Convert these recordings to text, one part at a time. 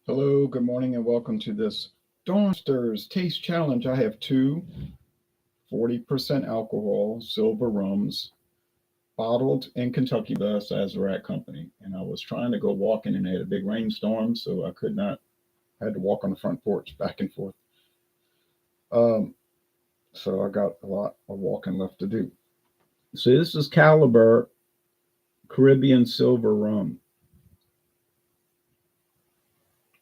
Hello, good morning, and welcome to this Dawnsters Taste Challenge. I have two 40% alcohol silver rums bottled in Kentucky by Sazerac Company. And I was trying to go walking and they had a big rainstorm, so I could not, I had to walk on the front porch back and forth. Um, so I got a lot of walking left to do. So this is Caliber Caribbean Silver Rum,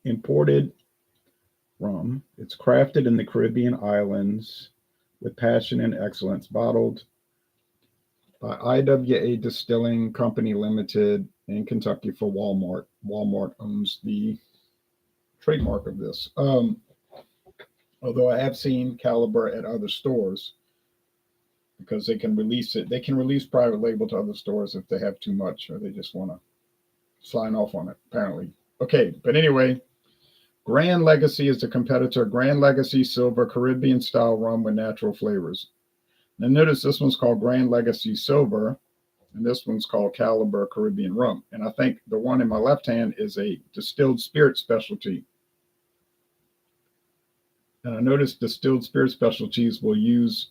imported rum. It's crafted in the Caribbean islands with passion and excellence, bottled by I.W.A. Distilling Company Limited in Kentucky for Walmart. Walmart owns the trademark of this. Although I have seen Caliber at other stores because they can release it. They can release private label to other stores if they have too much or they just want to sign off on it, apparently. Okay, but anyway, Gran Legacy is the competitor. Gran Legacy Silver Caribbean style rum with natural flavors. Now notice this one's called Gran Legacy Silver, and this one's called Caliber Caribbean Rum. And I think the one in my left hand is a distilled spirit specialty. And I noticed distilled spirit specialties will use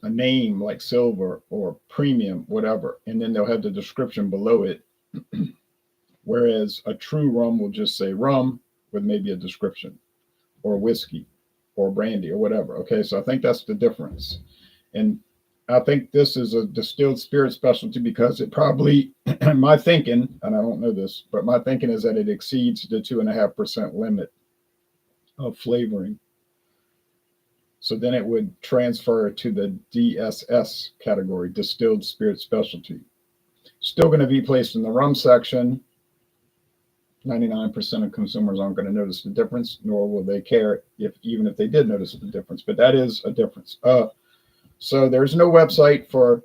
a name like silver or premium, whatever, and then they'll have the description below it. Whereas a true rum will just say rum with maybe a description, or whiskey or brandy or whatever. Okay, so I think that's the difference. And I think this is a distilled spirit specialty because it probably, my thinking, and I don't know this, but my thinking is that it exceeds the 2.5% limit of flavoring. So then it would transfer to the DSS category, distilled spirit specialty. Still going to be placed in the rum section. 99% of consumers aren't going to notice the difference, nor will they care even if they did notice the difference. But that is a difference. So there's no website for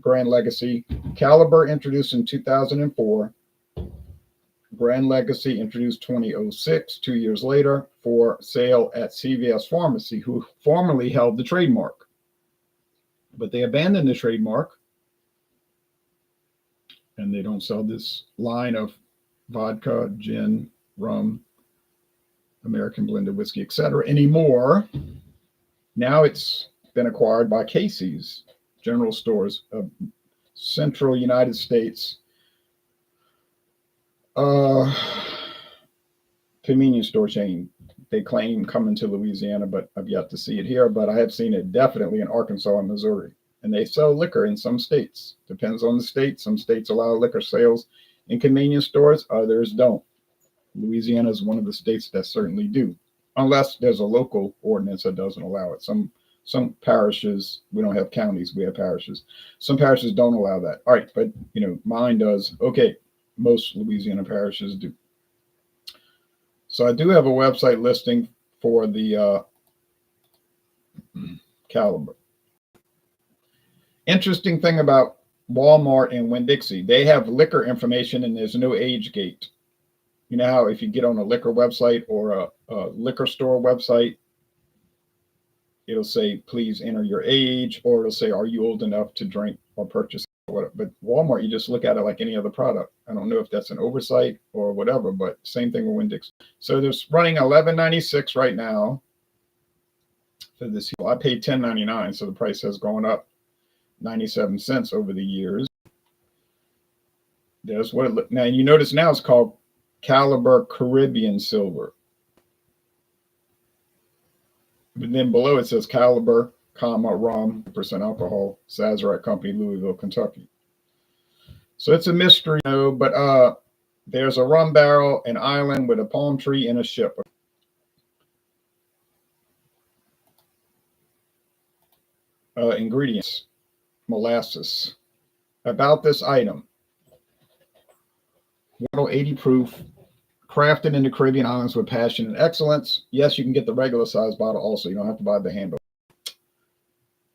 Gran Legacy. Caliber introduced in 2004. Gran Legacy introduced 2006, 2 years later, for sale at CVS Pharmacy, who formerly held the trademark. But they abandoned the trademark, and they don't sell this line of vodka, gin, rum, American blended whiskey, etc. anymore. Now it's been acquired by Casey's General Stores of Central United States. Convenience store chain. They claim coming to Louisiana, but I've yet to see it here. But I have seen it definitely in Arkansas and Missouri. And they sell liquor in some states. Depends on the state. Some states allow liquor sales in convenience stores, others don't. Louisiana is one of the states that certainly do, unless there's a local ordinance that doesn't allow it. Some parishes, we don't have counties, we have parishes. Some parishes don't allow that. All right, but mine does. Okay, most Louisiana parishes do. So I do have a website listing for the Caliber. Interesting thing about Walmart and Winn-Dixie, they have liquor information and there's no age gate. You know how if you get on a liquor website or a liquor store website, it'll say, please enter your age, or it'll say, are you old enough to drink or purchase? But Walmart, you just look at it like any other product. I don't know if that's an oversight or whatever, but same thing with Winn-Dixie. So there's running $11.96 right now for this. I paid $10.99, so the price has gone up 97 cents over the years. There's what it look now. You notice now it's called Caliber Caribbean Silver. But then below it says Caliber, rum, percent alcohol, Sazerac Company, Louisville, Kentucky. So it's a mystery, but there's a rum barrel, an island with a palm tree, and a ship. Ingredients: molasses. About this item: bottle 80 proof, crafted in the Caribbean islands with passion and excellence. Yes, you can get the regular size bottle also. You don't have to buy the handle.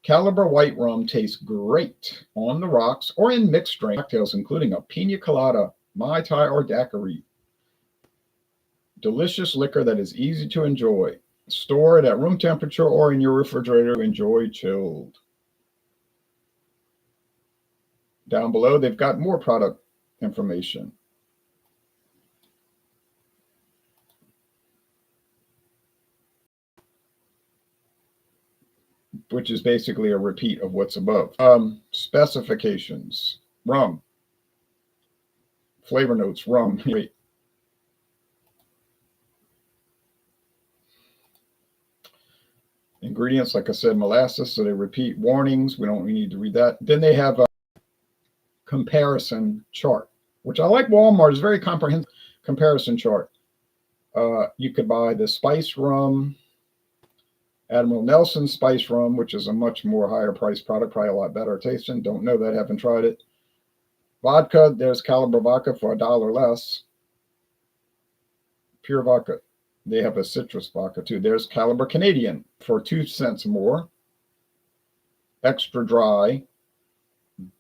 Caliber white rum tastes great on the rocks or in mixed drink cocktails, including a pina colada, Mai Tai, or daiquiri. Delicious liquor that is easy to enjoy. Store it at room temperature or in your refrigerator to enjoy chilled. Down below, they've got more product information. which is basically a repeat of what's above. Specifications: rum, flavor notes, rum. Wait. Ingredients, like I said, molasses, so they repeat. Warnings, we don't need to read that. Then they have a comparison chart, which I like. Walmart is very comprehensive comparison chart. You could buy the spice rum, Admiral Nelson spice rum, which is a much more higher priced product, probably a lot better tasting. Don't know that, haven't tried it. Vodka, there's Caliber vodka for $1 less. Pure vodka. They have a citrus vodka too. There's Caliber Canadian for 2 cents more. Extra dry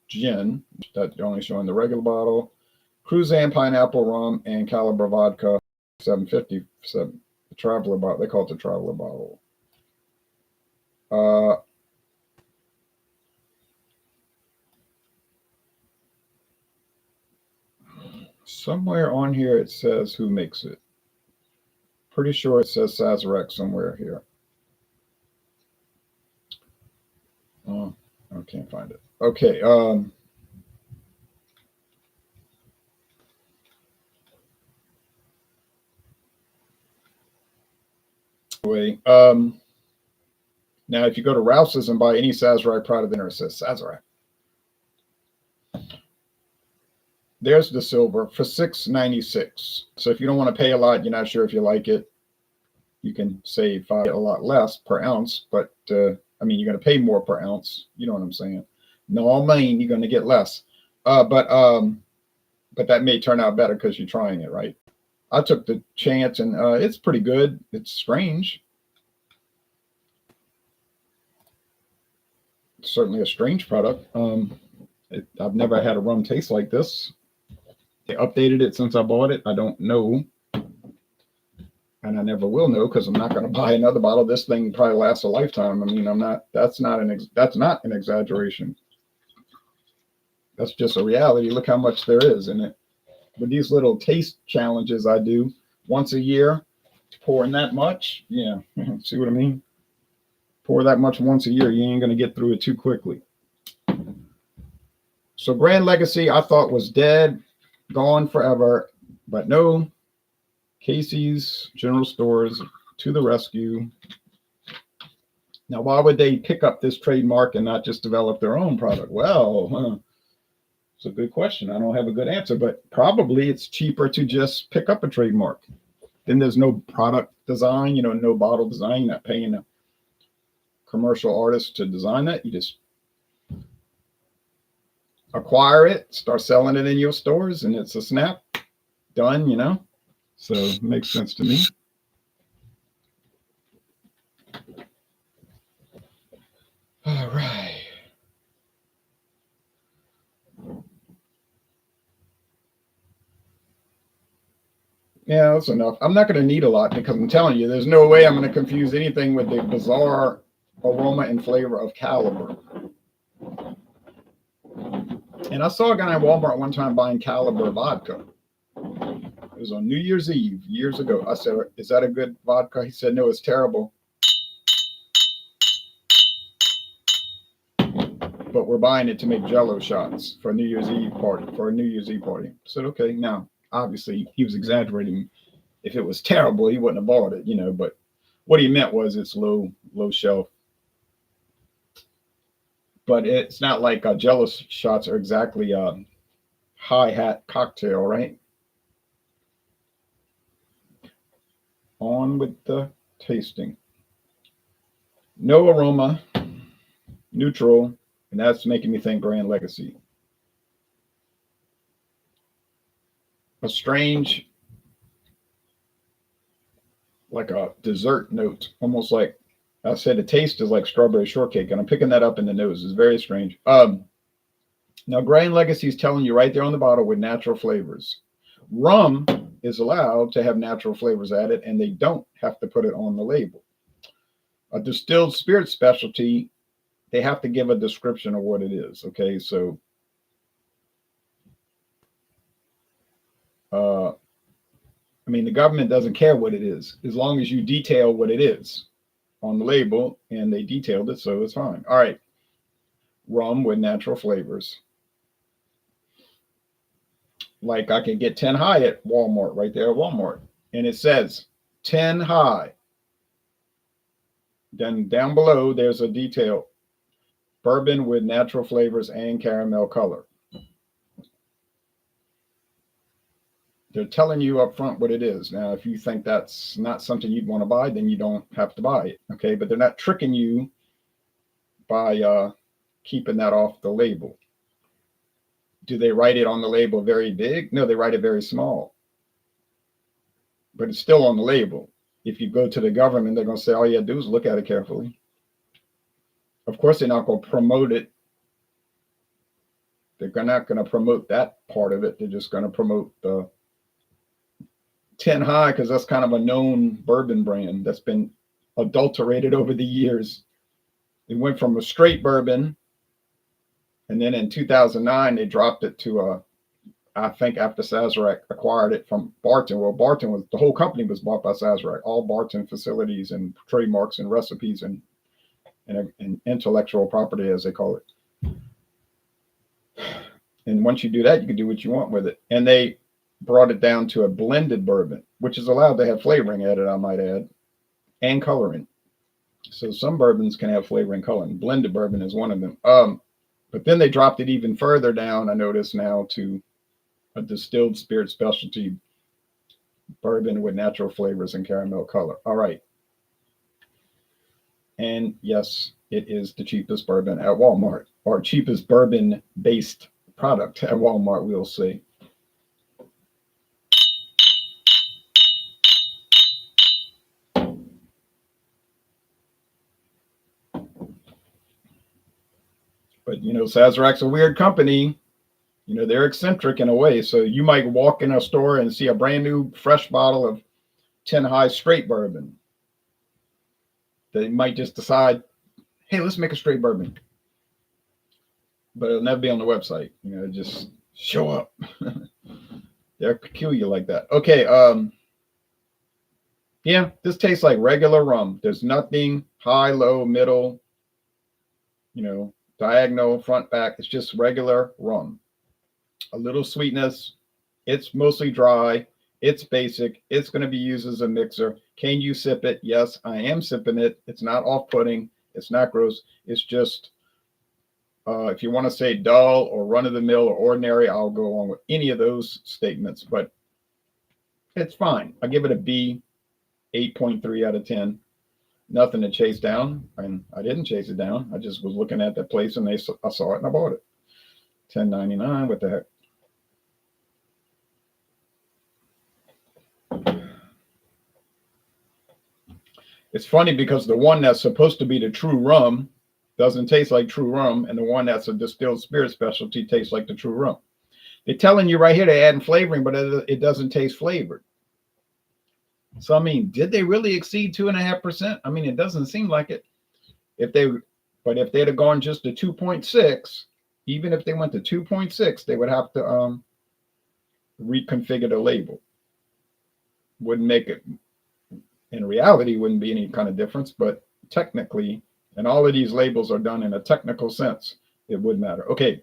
gin, that's only showing the regular bottle. Cruzan pineapple rum and Caliber vodka, $7.50. The traveler bottle. They call it the traveler bottle. Somewhere on here it says who makes it. Pretty sure it says Sazerac somewhere here. Oh, I can't find it. Okay. Now, if you go to Rouse's and buy any Sazerac product, then it says Sazerac. There's the silver for $6.96. So if you don't want to pay a lot, you're not sure if you like it, you can save a lot less per ounce. But I mean, you're going to pay more per ounce. You know what I'm saying? No, I mean, you're going to get less. But that may turn out better because you're trying it, right? I took the chance, and it's pretty good. It's strange. It's certainly a strange product. I've never had a rum taste like this. They updated it since I bought it. I don't know, and I never will know because I'm not going to buy another bottle. This thing probably lasts a lifetime. I mean, I'm not. That's not an exaggeration. That's just a reality. Look how much there is in it. With these little taste challenges I do once a year, pouring that much, yeah. See what I mean? Pour that much once a year, you ain't going to get through it too quickly. So Grand Legacy, I thought was dead, gone forever, but no. Casey's General Stores to the rescue. Now, why would they pick up this trademark and not just develop their own product? Well, it's a good question. I don't have a good answer, but probably it's cheaper to just pick up a trademark. Then there's no product design, no bottle design. You're not paying a commercial artist to design that. You just acquire it, start selling it in your stores, and it's a snap. Done. So it makes sense to me. All right. Yeah, that's enough. I'm not going to need a lot because I'm telling you, there's no way I'm going to confuse anything with the bizarre aroma and flavor of Caliber. And I saw a guy in Walmart one time buying Caliber vodka. It was on New Year's Eve years ago. I said, "Is that a good vodka?" He said, "No, it's terrible. But we're buying it to make Jello shots for a New Year's Eve party." I said, "Okay." Now, obviously, he was exaggerating. If it was terrible, he wouldn't have bought it, But what he meant was it's low shelf. But it's not like Jello shots are exactly a high hat cocktail, right? On with the tasting. No aroma, neutral, and that's making me think Grand Legacy. A strange, like a dessert note, almost like I said, the taste is like strawberry shortcake, and I'm picking that up in the nose. It's very strange. Now, Grand Legacy is telling you right there on the bottle with natural flavors. Rum is allowed to have natural flavors added, and they don't have to put it on the label. A distilled spirit specialty, they have to give a description of what it is. Okay, so I mean, the government doesn't care what it is as long as you detail what it is. on the label, and they detailed it, so it's fine. All right. Rum with natural flavors. Like I can get 10 high at Walmart, right there at Walmart. And it says 10 high. Then down below, there's a detail. Bourbon with natural flavors and caramel color. They're telling you up front what it is. Now, if you think that's not something you'd want to buy, then you don't have to buy it. Okay. But they're not tricking you by keeping that off the label. Do they write it on the label very big? No, they write it very small. But it's still on the label. If you go to the government, they're going to say, all you have to do is look at it carefully. Of course, they're not going to promote it. They're not going to promote that part of it. They're just going to promote the 10 high, because that's kind of a known bourbon brand that's been adulterated over the years. It went from a straight bourbon, and then in 2009, they dropped it to I think after Sazerac acquired it from Barton. Well, Barton was, the whole company was bought by Sazerac, all Barton facilities and trademarks and recipes and intellectual property, as they call it. And once you do that, you can do what you want with it. And they brought it down to a blended bourbon, which is allowed to have flavoring added, I might add, and coloring. So some bourbons can have flavor and coloring. Blended bourbon is one of them. But then they dropped it even further down, I notice now, to a distilled spirit specialty bourbon with natural flavors and caramel color. All right. And yes, it is the cheapest bourbon at Walmart, or cheapest bourbon-based product at Walmart, we'll see. But, Sazerac's a weird company. They're eccentric in a way. So you might walk in a store and see a brand new fresh bottle of 10 high straight bourbon. They might just decide, hey, let's make a straight bourbon. But it'll never be on the website. Just show up. They're peculiar like that. Okay. Yeah, this tastes like regular rum. There's nothing high, low, middle, diagonal, front, back. It's just regular rum. A little sweetness. It's mostly dry. It's basic. It's going to be used as a mixer. Can you sip it? Yes, I am sipping it. It's not off-putting. It's not gross. It's just, if you want to say dull or run-of-the-mill or ordinary, I'll go along with any of those statements. But it's fine. I give it a B, 8.3 out of 10. Nothing to chase down. And I didn't chase it down. I just was looking at the place and I saw it and I bought it. $10.99. What the heck? It's funny because the one that's supposed to be the true rum doesn't taste like true rum, and the one that's a distilled spirit specialty tastes like the true rum. They're telling you right here they're adding flavoring, but it doesn't taste flavored. So, I mean, did they really exceed 2.5%? I mean, it doesn't seem like it. But if they'd have gone just to 2.6, even if they went to 2.6, they would have to reconfigure the label. Wouldn't make it, in reality, wouldn't be any kind of difference, but technically, and all of these labels are done in a technical sense, it would matter. Okay.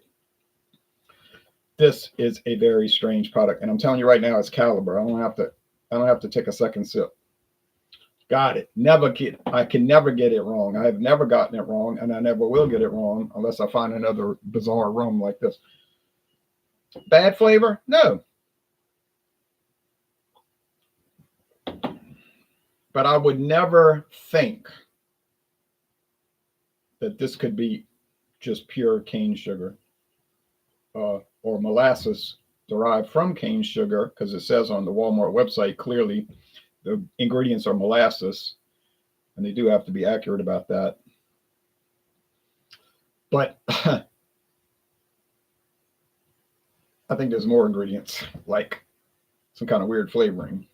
This is a very strange product, and I'm telling you right now, it's caliber. I don't have to take a second sip. Got it. I can never get it wrong. I have never gotten it wrong, and I never will get it wrong unless I find another bizarre rum like this. Bad flavor? No. But I would never think that this could be just pure cane sugar or molasses derived from cane sugar, because it says on the Walmart website clearly the ingredients are molasses, and they do have to be accurate about that. But I think there's more ingredients, like some kind of weird flavoring.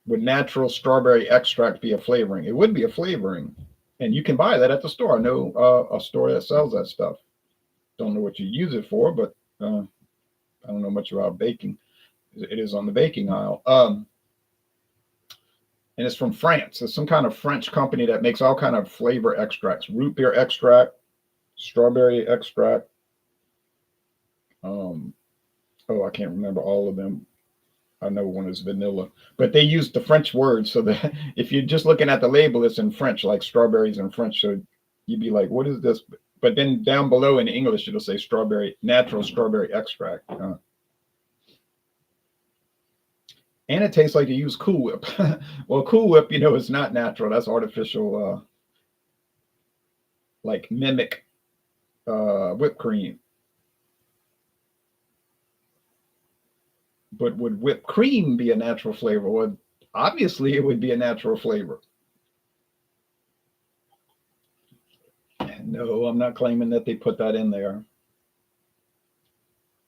Would natural strawberry extract be a flavoring? It would be a flavoring, and you can buy that at the store. I know a store that sells that stuff. Don't know what you use it for, but I don't know much about baking. It is on the baking aisle. and it's from France. It's some kind of French company that makes all kind of flavor extracts: root beer extract, strawberry extract. Um, oh, I can't remember all of them. I know one is vanilla, but they use the French word so that if you're just looking at the label, it's in French, like strawberries in French. So you'd be like, "What is this?" But then down below in English, it'll say strawberry, natural strawberry extract. And it tastes like you use Cool Whip. Well, Cool Whip, is not natural. That's artificial, like mimic whipped cream. But would whipped cream be a natural flavor? Well, obviously, it would be a natural flavor. No, I'm not claiming that they put that in there.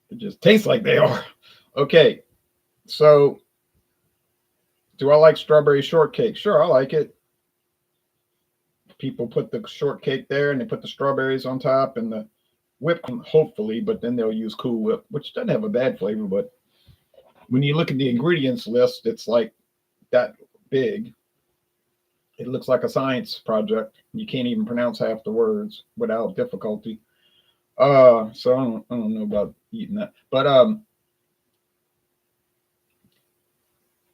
It just tastes like they are. Okay, so do I like strawberry shortcake? Sure, I like it. People put the shortcake there and they put the strawberries on top and the whipped cream, hopefully, but then they'll use Cool Whip, which doesn't have a bad flavor. But when you look at the ingredients list, it's like that big. It looks like a science project. You can't even pronounce half the words without difficulty. So I don't know about eating that. But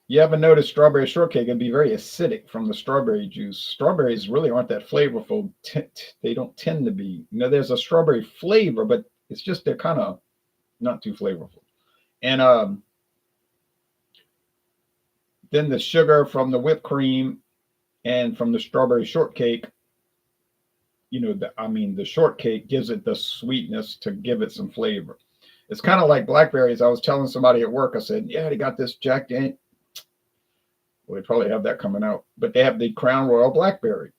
you ever notice strawberry shortcake can be very acidic from the strawberry juice? Strawberries really aren't that flavorful. They don't tend to be. There's a strawberry flavor, but it's just they're kind of not too flavorful. And then the sugar from the whipped cream and from the strawberry shortcake, the shortcake gives it the sweetness to give it some flavor. It's kind of like blackberries. I was telling somebody at work, I said, yeah, they got this Jack Daniels. Well, they probably have that coming out, but they have the Crown Royal Blackberry.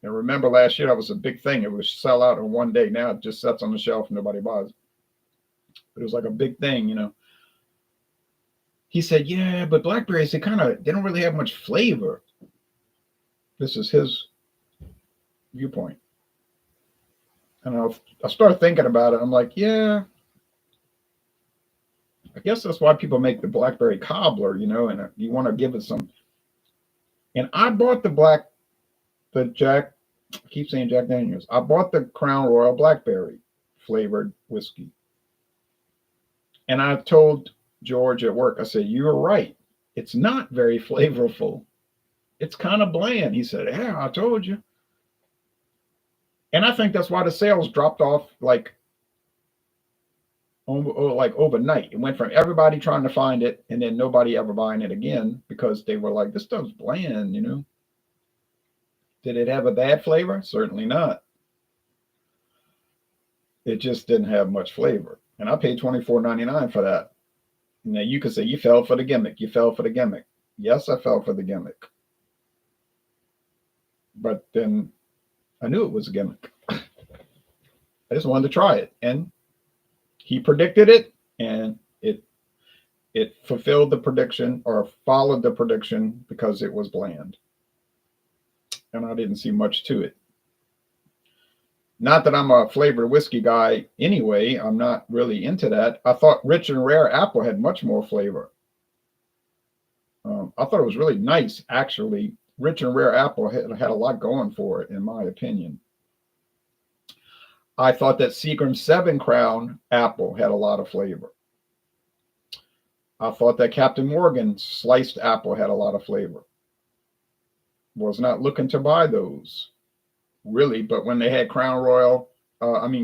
And remember last year, that was a big thing. It was sell out in one day. Now it just sits on the shelf and nobody buys it. But it was like a big thing. He said, yeah, but blackberries, they don't really have much flavor. This is his viewpoint. And I started thinking about it. I'm like, yeah, I guess that's why people make the blackberry cobbler, and you want to give it some. And I bought I keep saying Jack Daniels. I bought the Crown Royal Blackberry flavored whiskey. And I told George at work, I said, you're right. It's not very flavorful. It's kind of bland. He said, yeah, I told you. And I think that's why the sales dropped off like overnight. It went from everybody trying to find it and then nobody ever buying it again because they were like, this stuff's bland, Did it have a bad flavor? Certainly not. It just didn't have much flavor. And I paid $24.99 for that. Now you could say you fell for the gimmick. You fell for the gimmick. Yes, I fell for the gimmick. But then I knew it was a gimmick. I just wanted to try it. And he predicted it, and it fulfilled the prediction or followed the prediction because it was bland. And I didn't see much to it. Not that I'm a flavored whiskey guy anyway. I'm not really into that. I thought Rich and Rare Apple had much more flavor. I thought it was really nice, actually. Rich and Rare Apple had a lot going for it, in my opinion. I thought that Seagram 7 Crown Apple had a lot of flavor. I thought that Captain Morgan Sliced Apple had a lot of flavor. Was not looking to buy those, really, but when they had Crown Royal,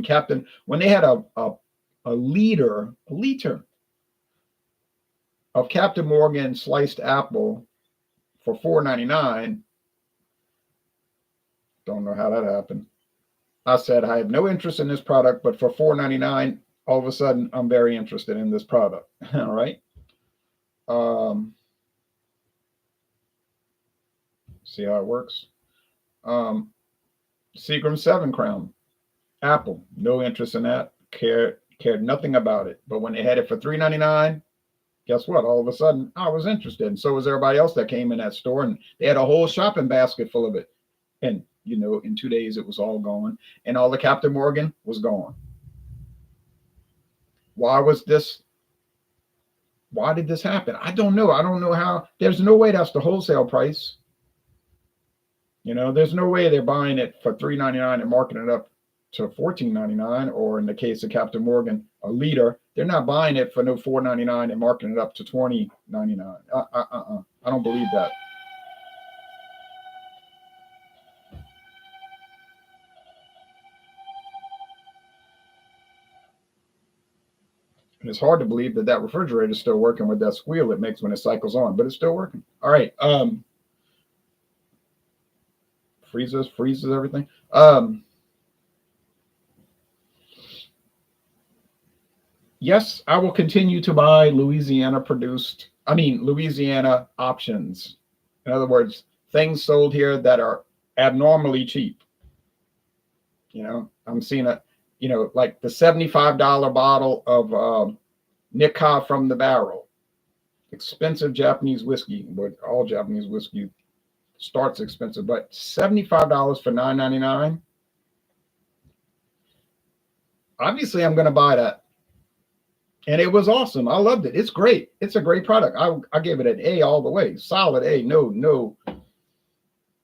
Captain, when they had a liter of Captain Morgan Sliced Apple for $4.99, don't know how that happened. I said, I have no interest in this product, but for $4.99, all of a sudden, I'm very interested in this product. All right. See how it works. Seagram 7 Crown Apple, no interest in that. Cared nothing about it. But when they had it for $3.99, guess what? All of a sudden, I was interested. And so was everybody else that came in that store. And they had a whole shopping basket full of it. And, in 2 days, it was all gone. And all the Captain Morgan was gone. Why was this Why did this happen? I don't know. I don't know how. There's no way that's the wholesale price. There's no way they're buying it for $3.99 and marking it up to $14.99, or in the case of Captain Morgan, a liter, they're not buying it for no $4.99 and marking it up to $20.99. I don't believe that. And it's hard to believe that that refrigerator is still working with that squeal it makes when it cycles on, but it's still working. All right. Freezes everything. Yes, I will continue to buy Louisiana options. In other words, things sold here that are abnormally cheap. I'm seeing like the $75 bottle of Nika from the barrel. Expensive Japanese whiskey, but all Japanese whiskey starts expensive, but $75 for $9.99. Obviously, I'm going to buy that. And it was awesome. I loved it. It's great. It's a great product. I gave it an A all the way. Solid A. No. I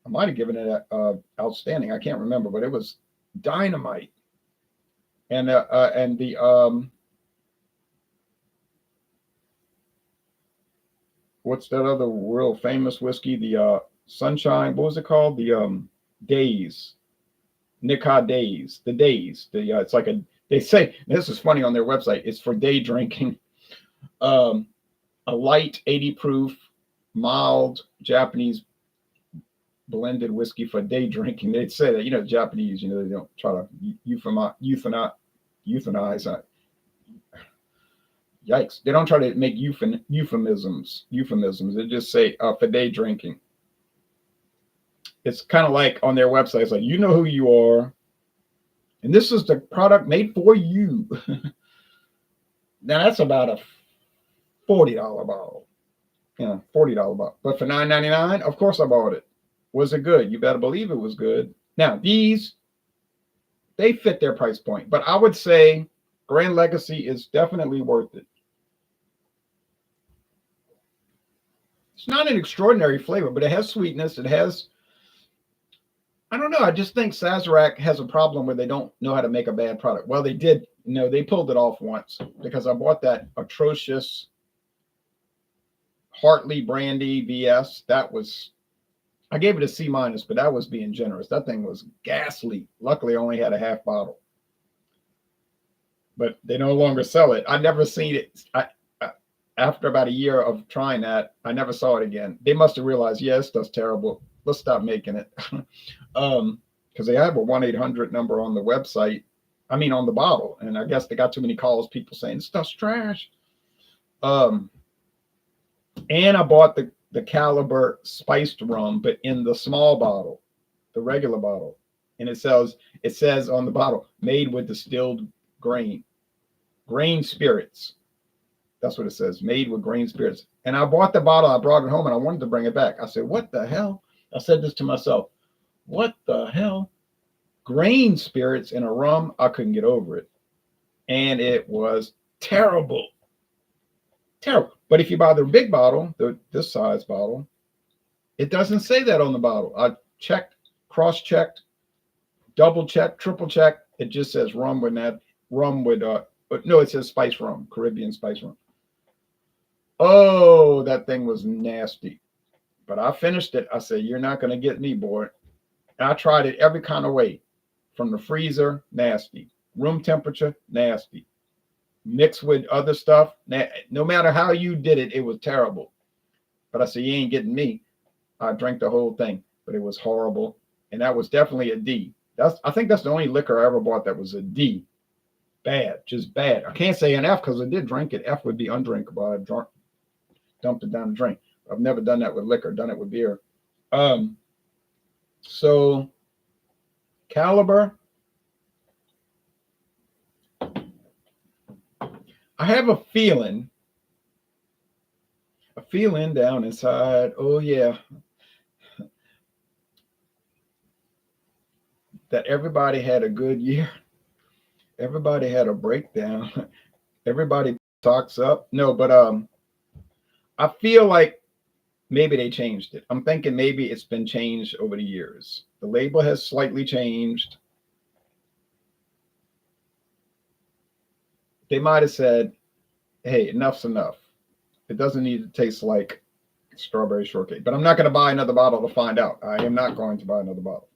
might have given it a outstanding. I can't remember, but it was dynamite. And the what's that other real famous whiskey? The Sunshine. What was it called? The Days. Nika Days. The Days. It's like they say, this is funny on their website, it's for day drinking. A light 80 proof, mild Japanese blended whiskey for day drinking. They'd say that, Japanese, they don't try to euthanize. Yikes. They don't try to make euphemisms. They just say for day drinking. It's kind of like on their website, it's like, you know who you are. And this is the product made for you. Now that's about a $40 bottle. $40 bottle. But for $9.99, of course I bought it. Was it good? You better believe it was good. Now these, they fit their price point. But I would say Grand Legacy is definitely worth it. It's not an extraordinary flavor, but it has sweetness. It has, I don't know. I just think Sazerac has a problem where they don't know how to make a bad product. Well, they did. They pulled it off once because I bought that atrocious Hartley brandy BS. I gave it a C minus, but that was being generous. That thing was ghastly. Luckily, I only had a half bottle. But they no longer sell it. I never seen it. After about a year of trying that, I never saw it again. They must have realized, yes, that's terrible. Let's stop making it. Because they have a 1-800 number on the website. On the bottle. And I guess they got too many calls, people saying stuff's trash. And I bought the Caliber spiced rum, but in the small bottle, the regular bottle. And it says on the bottle, made with distilled grain spirits. That's what it says, made with grain spirits. And I bought the bottle, I brought it home, and I wanted to bring it back. I said, what the hell? I said this to myself, what the hell? Grain spirits in a rum, I couldn't get over it. And it was terrible. Terrible. But if you buy the big bottle, this size bottle, it doesn't say that on the bottle. I checked, cross-checked, double-checked, triple-checked. It just says rum with no, it says spice rum, Caribbean spice rum. Oh, that thing was nasty. But I finished it. I said, you're not going to get me, boy. And I tried it every kind of way. From the freezer, nasty. Room temperature, nasty. Mixed with other stuff. No matter how you did it, it was terrible. But I said, you ain't getting me. I drank the whole thing. But it was horrible. And that was definitely a D. I think that's the only liquor I ever bought that was a D. Bad. Just bad. I can't say an F because I did drink it. F would be undrinkable. I dumped it down the drain. I've never done that with liquor. Done it with beer. So Caliber. I have a feeling down inside. Oh yeah. That everybody had a good year. Everybody had a breakdown. Everybody talks up. No, but I feel like maybe they changed it. I'm thinking maybe it's been changed over the years. The label has slightly changed. They might have said, hey, enough's enough. It doesn't need to taste like strawberry shortcake. But I'm not going to buy another bottle to find out. I am not going to buy another bottle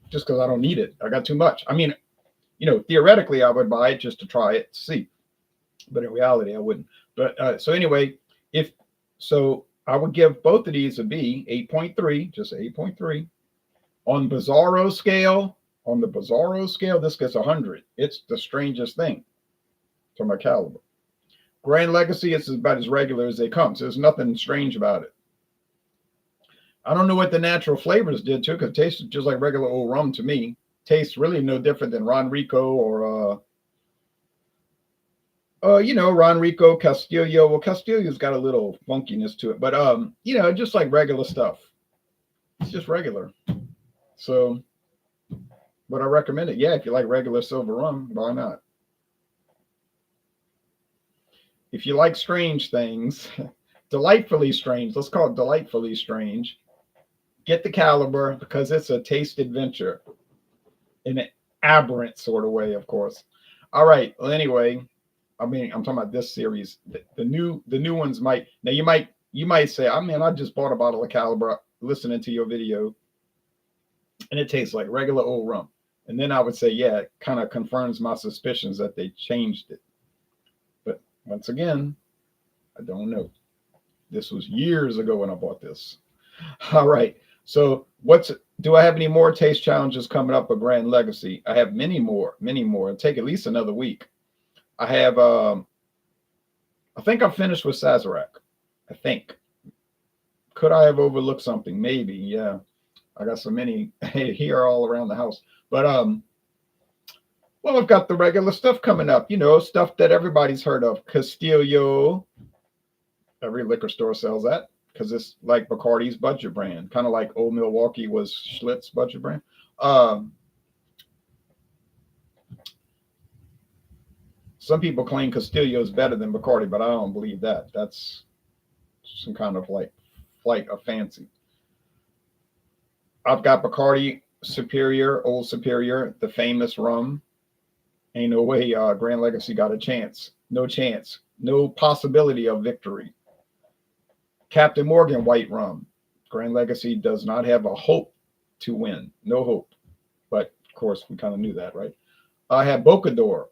just because I don't need it. I got too much. I mean, theoretically, I would buy it just to try it to see. But in reality, I wouldn't. But so anyway, if so, I would give both of these a B, 8.3, just 8.3. On Bizarro scale, on the Bizarro scale, this gets 100. It's the strangest thing to my caliber. Grand Legacy is about as regular as they come. So there's nothing strange about it. I don't know what the natural flavors did to it because it tastes just like regular old rum to me. Tastes really no different than Ron Rico or Ron Rico, Castillo. Well, Castillo's got a little funkiness to it, but just like regular stuff. It's just regular. So, but I recommend it. Yeah, if you like regular silver rum, why not? If you like strange things, delightfully strange, let's call it delightfully strange, get the caliber because it's a taste adventure in an aberrant sort of way, of course. All right. Well, anyway, I mean, I'm talking about this series. The new ones might now you might say, I mean, I just bought a bottle of Caliber listening to your video, and it tastes like regular old rum. And then I would say, yeah, it kind of confirms my suspicions that they changed it. But once again, I don't know. This was years ago when I bought this. All right. So do I have any more taste challenges coming up with Grand Legacy? I have many more. It'll take at least another week. I have I think I'm finished with Sazerac. I think. Could I have overlooked something? Maybe, yeah. I got so many here all around the house. But well, I've got the regular stuff coming up, stuff that everybody's heard of. Castillo. Every liquor store sells that because it's like Bacardi's budget brand, kind of like Old Milwaukee was Schlitz budget brand. Some people claim Castillo is better than Bacardi, but I don't believe that. That's some kind of like flight of fancy. I've got Bacardi Superior, Old Superior, the famous rum. Ain't no way Grand Legacy got a chance. No chance. No possibility of victory. Captain Morgan white rum. Grand Legacy does not have a hope to win. No hope. But of course, we kind of knew that, right? I have Bocador,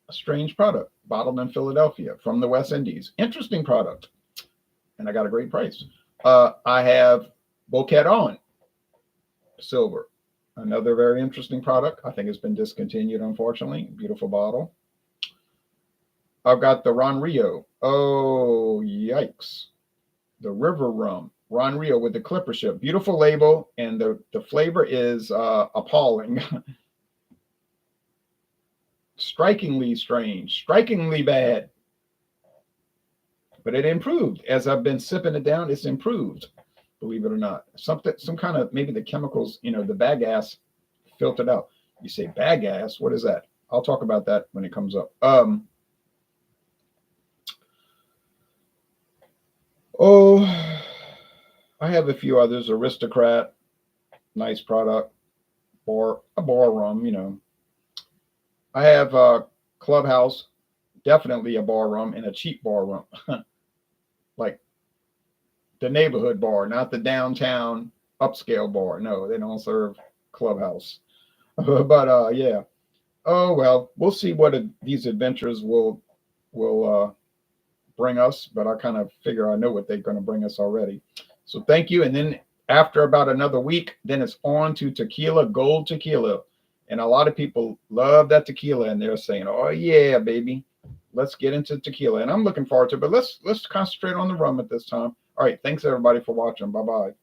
a strange product, bottled in Philadelphia from the West Indies. Interesting product. And I got a great price. I have Bouquet On Silver, another very interesting product. I think it's been discontinued, unfortunately. Beautiful bottle. I've got the Ron Rio. Oh, yikes. The River Rum. Ron Rio with the Clipper Ship. Beautiful label, and the flavor is appalling. Strikingly strange. Strikingly bad. But it improved. As I've been sipping it down, it's improved. Believe it or not. Some kind of, maybe the chemicals, the bagasse filtered out. You say bagasse? What is that? I'll talk about that when it comes up. I have a few others. Aristocrat, nice product. A bar rum, I have Clubhouse, definitely a bar rum, and a cheap bar rum. Like the neighborhood bar, not the downtown upscale bar. No, they don't serve Clubhouse. But yeah. Oh well, we'll see what these adventures will bring us. But I kind of figure I know what they're going to bring us already. So thank you. And then after about another week, then it's on to tequila, gold tequila. And a lot of people love that tequila, and they're saying, "Oh yeah, baby, let's get into tequila." And I'm looking forward to it. But let's concentrate on the rum at this time. All right, thanks everybody for watching. Bye bye.